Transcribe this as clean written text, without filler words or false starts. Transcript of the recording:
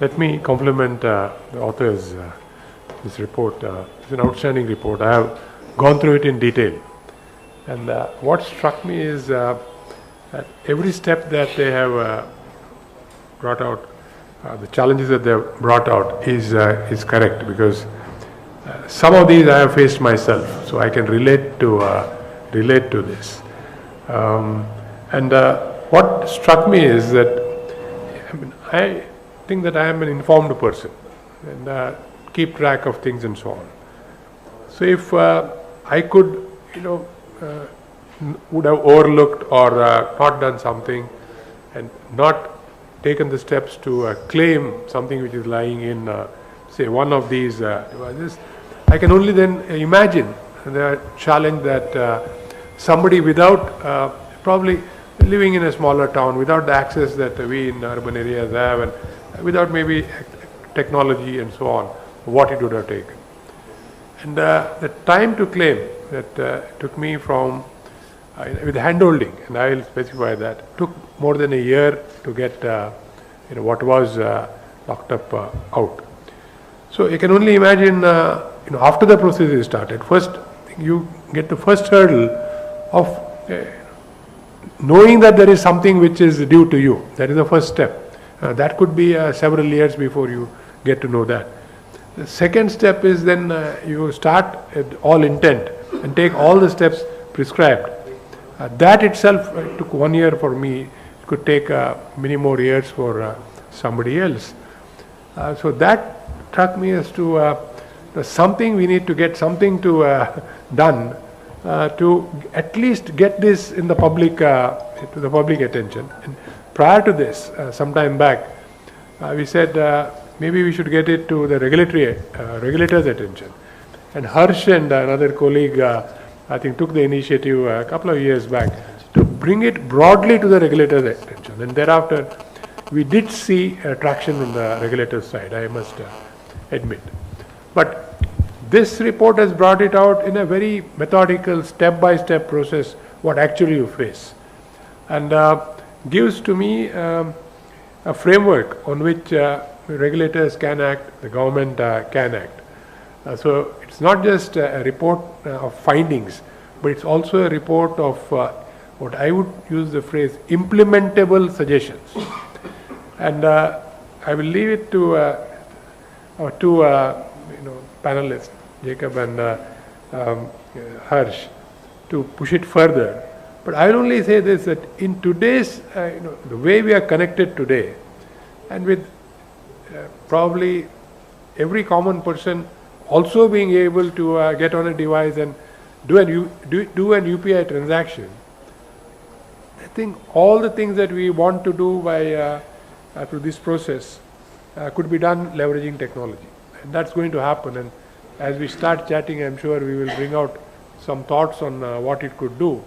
Let me compliment the authors. This report is an outstanding report. I have gone through it in detail. And what struck me is that every step that they have brought out, the challenges that they have brought out is correct, because some of these I have faced myself, so I can relate to this. And what struck me is that I think that I am an informed person and keep track of things and so on. So if I could, would have overlooked or not done something and not taken the steps to claim something which is lying in, say, one of these devices, I can only then imagine the challenge that somebody without probably living in a smaller town, without the access that we in urban areas have, and without maybe technology and so on, what it would have taken. And the time to claim that took me from, with handholding, and I will specify that, took more than a year to get what was locked up out. So you can only imagine, after the process is started, first you get the first hurdle of knowing that there is something which is due to you. That is the first step. That could be several years before you get to know that. The second step is then you start at all intent and take all the steps prescribed. That itself took 1 year for me. It could take many more years for somebody else. So that struck me as to something we need to get something done to at least get this in the public to the public attention. And prior to this, some time back, we said maybe we should get it to the regulators' attention. And Harsh and another colleague, I think, took the initiative a couple of years back to bring it broadly to the regulators' attention. And thereafter, we did see traction on the regulators' side, I must admit. But this report has brought it out in a very methodical, step-by-step process, what actually you face. And gives to me a framework on which regulators can act, the government can act. So it's not just a report of findings, but it's also a report of what I would use the phrase implementable suggestions. And I will leave it to our two panelists, Jacob and Harsh, to push it further. But I will only say this, that in today's, the way we are connected today, and with probably every common person also being able to get on a device and do an UPI transaction, I think all the things that we want to do by through this process could be done leveraging technology. And that's going to happen. And as we start chatting, I'm sure we will bring out some thoughts on what it could do.